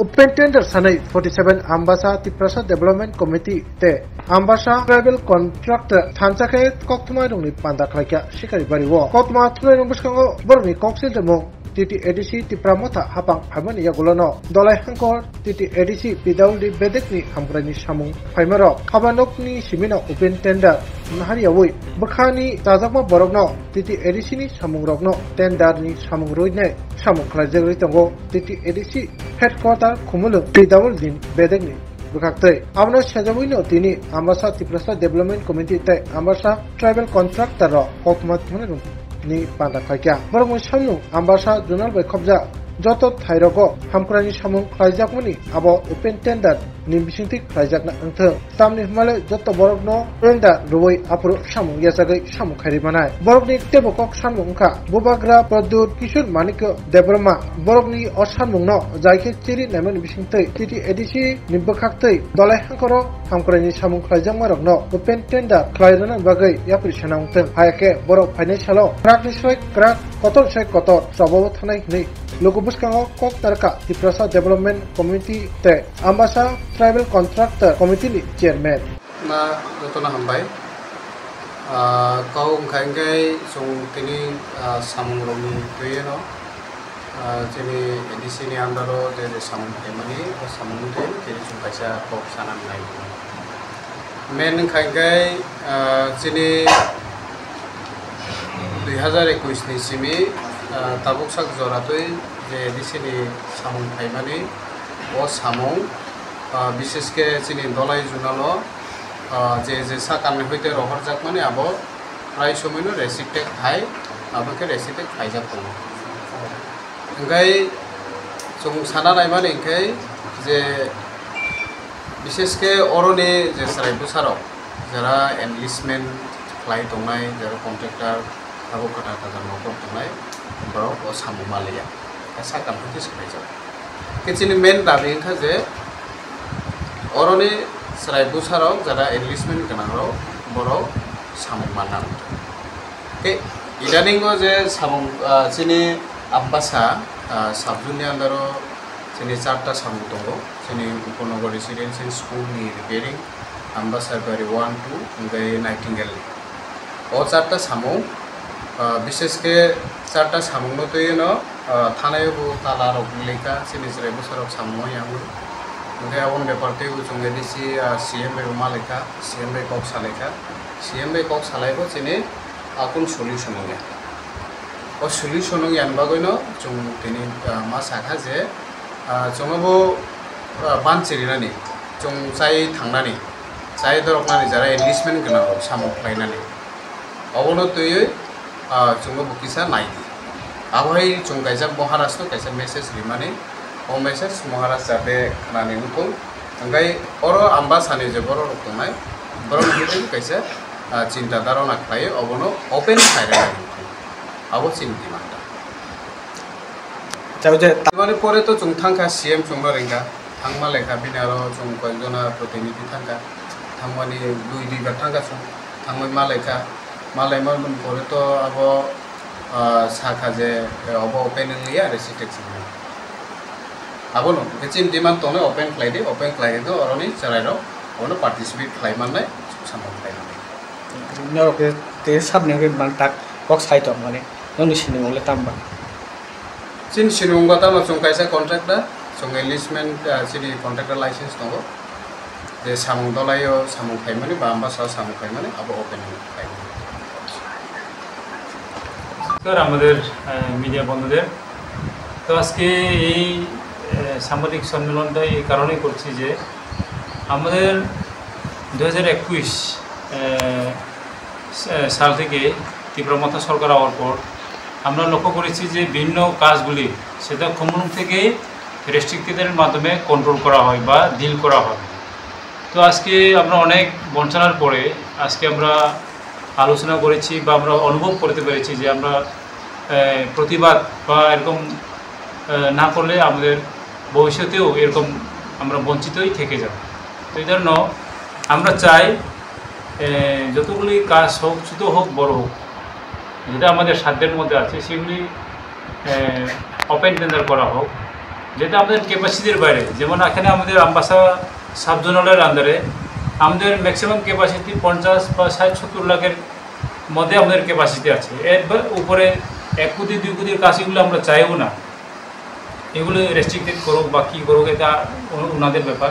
Open tender sanai 47 Ambasa Tiprasa Development Committee te Ambasa Tribal Contractor Thansake Koktumai Rungni Panda Klaika Shikari Bariwo Kokma Tunai Rumbuskango Borni Koksil Demo Titi EDC Tipramota Hapang Hamani Yagulano Dolai Hankor Titi EDC Pidauli Bedekni Hamgrani Samung Paimaro Habanokni Simina Open Tender Nahari Awui Bakhani Tazakma Borogno Titi EDC ni Samung Rogno Tender ni Samung Roidne Samung Klajagri Tango Titi EDC Headquarter Kumulu Pidauli Bedekni Bukakte Amno Shajawino Tini Ambasa Tiprasa Development Committee Te Ambasa Tribal Contractor Kokmat Munum ni panda khaikya borong samnu ambasa jonal bai khobja joto thairogo hamkrani samung khlaijakmani abo open tender ni bisingti khlaijakna angthong tamni hmale joto borok no tender roi apro samung yasagai samung khairi manai borokni tebokok samung kha bubagra pradut kishor manikyo debrama borokni osamung no jaike chiri namani bisingtei titi edisi ni bokhaktei dolai hankoro hamkrani samung khlaijakmarok no open tender khlairana bagai yapri sanangthong hayake borok financial krak nisoi krak kotor sai kotor sababu thanai nei Lokubuskango Kok Tarka Tiprasa Development Committee Te Ambasa Tribal Contractor Committee ni Chairman Na Dotona Hambai Kau Kangkai Sung Tini Samung Romi Tuyeno Jadi di sini andaro jadi Samung Emani Samung Ten jadi Sung Kaisa Kok Sanan Nai Men Kangkai Jadi 2021 ni simi tabuk sak joratoi je disini samung paimani o samung bisheske chini dolai junalo je sakan hoite rohor jakmani abo prai somoino restricted thai abake restricted khaijak tong engai chung sana naimani engai je bisheske oroni je sarai busarok jara enlistment khlai tongnai jara contractor abo kata kata nokor tongnai borok o samung malia sakan hoite saijak kichini main dabi engkha je oroni sarai busarok jara enlistment ganangrok borok samung manang ke idaningo je samung chini ambasa sabjuni andaro chini charta samung tongo chini uponogo residential school ni repairing ambasa bari 1 2 ngai nightingale o charta samung বিশেষ কে চারটা সামুং তো ইনো থানায় বু তালা rock লেখা চিনি চিরে বছরক সামুং ইয়ামু ওকে আবন ব্যাপারতে উচুঙ্গে দিছি সিএম বাই রুমা লেখা সিএম বাই কক সালেখা সিএম বাই কক সালাইবো চিনি আকুন সলিউশন নগে ও সলিউশন ইয়ানবা গইনো চুং তিনি মা সাখা যে চুংবো বান চিরিনানি চুং চাই থাংনানি চাই দরকনানি যারা enlistment গনা সামুং ফাইনানি অবনো তৈয় Cuma bukisa naik. Awai cung kaisa Maharashtra kaisa message rimani, o message Maharashtra be nani ukul. Angkai oro ambasani je boro rukunai, boro hidup kaisa cinta daro nak lagi, abono open fire lagi. Abo cinti mata. Jauh je. Timani pore to cung thangka CM cung ringka, thangma lekha binaro cung kaljona protiniti thangka, thangmani dui batangka cung, thangmai malekha. Malai malum pore to abo sakha je abo open liya restriction abo no kecim diman tone open claide to oroni charai ro ono participate claim manai samong claim no ke te sab ne ke tak kok sai to mane noni sini mole tamba chin sinung gata no chung kaisa contractor chung enlistment chini contractor license no je samong dolayo samong claim mane ba amba sa samong claim mane abo open claim আমাদের media বন্ধুদের তো আজকে এই সাংবাদিক সম্মেলনটা এই কারণেই করছি যে আমাদের 2021 সাল থেকে তীব্রমাত্রা সরকার হওয়ার পর আমরা লক্ষ্য করেছি যে বিভিন্ন কাজগুলি সেটা খুমুলুং থেকে রেস্ট্রিক্টেডের মাধ্যমে কন্ট্রোল করা হয় বা ডিল করা হয় তো আজকে আমরা অনেক বঞ্চনার পরে আজকে আমরা আলোচনা করেছি বা আমরা অনুভব করতে পেরেছি যে আমরা প্রতিবাদ বা এরকম না করলে আমাদের ভবিষ্যতেও এরকম আমরা বঞ্চিতই থেকে যাব তো এই জন্য আমরা চাই যতগুলি কাজ হোক ছোট হোক বড় হোক যেটা আমাদের সাধ্যের মধ্যে আছে সেগুলি ওপেন টেন্ডার করা হোক যেটা আমাদের ক্যাপাসিটির বাইরে। যেমন এখানে আমাদের আমবাসা সাব জোনালের আন্ডারে আমাদের ম্যাক্সিমাম ক্যাপাসিটি 50 বা 60-70 লাখের মধ্যে আমাদের ক্যাপাসিটি আছে। এর উপরে 1 কোটি 2 কোটির কাজগুলো আমরা চাইও না, এগুলো রেস্ট্রিক্টেড করুক বা কী করুক এটা ওনাদের ব্যাপার।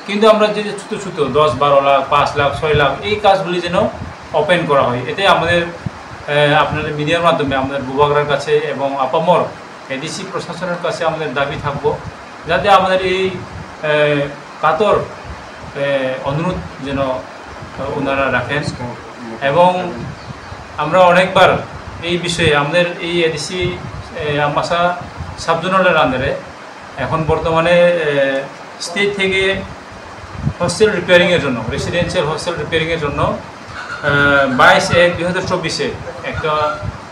কিন্তু আমরা যে ছোটো ছোটো 10-12 লাখ 5 লাখ 6 লাখ এই কাজগুলি যেন ওপেন করা হয়, এতে আমাদের আপনাদের মিডিয়ার মাধ্যমে আমাদের বুবাগরার কাছে এবং আপামর এডিসি প্রশাসনের কাছে আমাদের দাবি থাকবো যাতে আমাদের এই কাতর অনুরোধ যেন ওনারা রাখেন। এবং আমরা অনেকবার এই বিষয়ে আমাদের এই এডিসি আমবাসা সাব জোনালের আন্ডারে এখন বর্তমানে স্টেট থেকে হোস্টেল রিপেয়ারিংয়ের জন্য, রেসিডেন্সিয়াল হোস্টেল রিপেয়ারিংয়ের জন্য 22/1/2024 একটা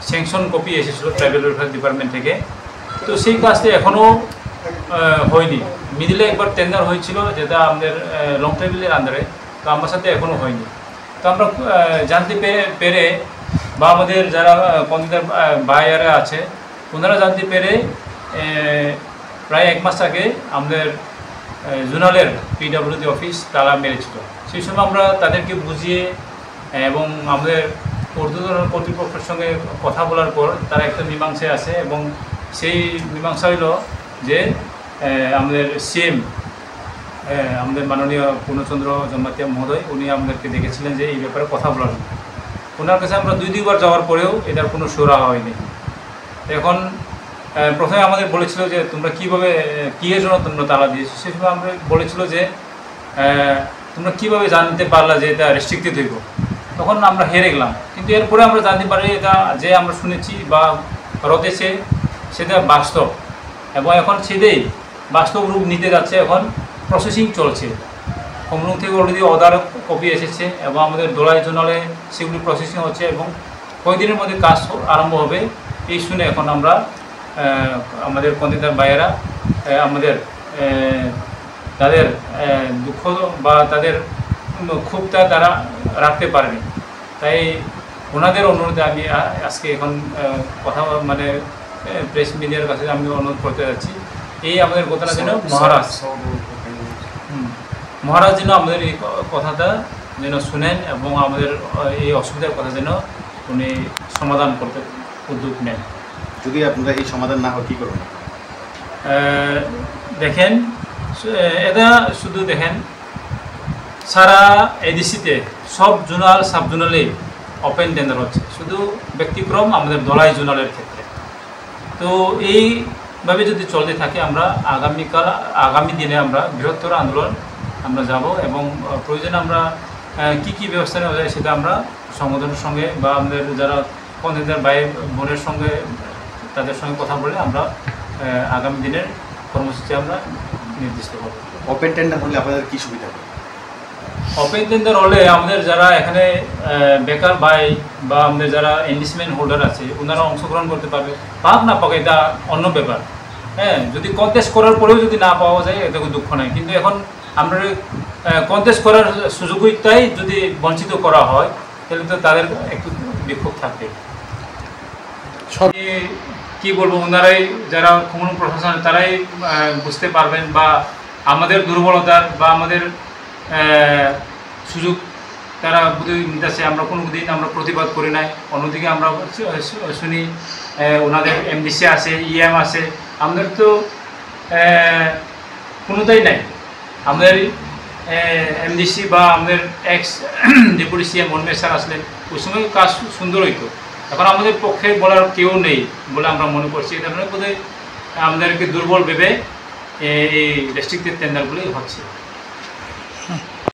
স্যাংশন কপি এসেছিলো ট্রাইবেল ওয়েলফেয়ার ডিপার্টমেন্ট থেকে। তো সেই কাজটি এখনও হয়নি। মিডিলে একবার টেন্ডার হয়েছিল যেটা আমাদের লং ট্রাইবেলের আন্ডারে, তো আমার সাথে এখনও হয়নি। তো আমরা জানতে পেরে বা আমাদের যারা কমিটির বাইরে আছে ওনারা জানতে পেরে প্রায় 1 মাস আগে আমাদের জোনালের পিডব্লিউডি অফিস তালা মেরেছিল। সেই সময় আমরা তাদেরকে বুঝিয়ে এবং আমাদের ঊর্ধ্বতন কর্তৃপক্ষের সঙ্গে কথা বলার পর তারা একটা মীমাংসায় আসে এবং সেই মীমাংসা হইল যে আমাদের সিএম আমাদের মাননীয় পূর্ণচন্দ্র জন্মাতিয়া মহোদয় উনি আমাদেরকে দেখেছিলেন যে এই ব্যাপারে কথা বলার জন্য। ওনার কাছে আমরা 2-2বার যাওয়ার পরেও এটার কোনো সুরা হয়নি। এখন প্রথমে আমাদের বলেছিল যে তোমরা কীভাবে কীর জন্য তোমরা তালা দিয়েছো, সেই সময় আমরা বলেছিল যে তোমরা কীভাবে জানতে পারলা যে এটা রেস্ট্রিক্টেড হইব, তখন আমরা হেরে গেলাম। কিন্তু এরপরে আমরা জানতে পারি এটা যে আমরা শুনেছি বা রতেছে সেটা বাস্তব এবং এখন সেটাই বাস্তব রূপ নিতে যাচ্ছে। এখন প্রসেসিং চলছে, কমলুং থেকে অলরেডি অর্ডার কপি এসেছে এবং আমাদের দোলাই জোনালে সেগুলি প্রসেসিং হচ্ছে এবং কয়েকদিনের মধ্যে কাজ আরম্ভ হবে এই শুনে এখন আমরা আমাদের কন্দিদার ভাইয়েরা আমাদের তাদের দুঃখ বা তাদের ক্ষোভটা তারা রাখতে পারেনি। তাই ওনাদের অনুরোধে আমি আজকে এখন কথা মানে প্রেস মিডিয়ার কাছে আমি অনুরোধ করতে যাচ্ছি এই আমাদের কথাটা যেন মহারাজ যেন আমাদের এই কথাটা যেন শুনেন এবং আমাদের এই অসুবিধার কথা যেন উনি সমাধান করতে উদ্যোগ নেন। যদি আপনারা এই সমাধান না হয় কী করবেন? দেখেন এটা শুধু দেখেন সারা এডিসিতে সব জোনাল সাব জোনালে ওপেন টেন্ডার হচ্ছে, শুধু ব্যতিক্রম আমাদের দলাই জোনালের ক্ষেত্রে। তো এইভাবে যদি চলতে থাকে আমরা আগামী দিনে আমরা বৃহত্তর আন্দোলন আমরা যাব এবং প্রয়োজনে আমরা কী ব্যবস্থা নেওয়া যায় সেটা আমরা সংগঠনের সঙ্গে বা আমাদের যারা কন্দিদার ভাই বোনের সঙ্গে তাদের সঙ্গে কথা বলে আমরা আগামী দিনের কর্মসূচি আমরা নির্দিষ্ট করব। ওপেন টেন্ডার হলে আপনাদের কী সুবিধা হবে? ওপেন টেন্ডার হলে আমাদের যারা এখানে বেকার ভাই বা আমাদের যারা এনলিস্টমেন্ট হোল্ডার আছে ওনারা অংশগ্রহণ করতে পারবে। পাক না পাক এটা অন্য ব্যাপার। হ্যাঁ, যদি কন্টেস্ট করার পরেও যদি না পাওয়া যায় এটা কোনো দুঃখ নাই, কিন্তু এখন আমরা কন্টেস্ট করার সুযোগটাই যদি বঞ্চিত করা হয় তাহলে তো তাদের একটু বিক্ষোভ থাকবে। কি বলবো, ওনারাই যারা কমিউনিটি প্রশাসন তারাই বুঝতে পারবেন বা আমাদের দুর্বলতার বা আমাদের সুযোগ তারা বুঝে নিতেছে। আমরা কোনো দিন আমরা প্রতিবাদ করি নাই। অন্যদিকে আমরা শুনি ওনাদের এমডিসি আছে, ইএম আছে, আমাদের তো কোনোটাই নাই। আমাদের এমডিসি বা আমাদের এক্স ডেপুটি সিএম মনমের স্যার আসলেন, ওই সময় কাজ সুন্দর হইতো। এখন আমাদের পক্ষে বলার কেউ নেই বলে আমরা মনে করছি। এই কারণে বোধহয় আমাদেরকে দুর্বল ভেবে এই রেস্ট্রিক্টেড টেন্ডারগুলি হচ্ছে।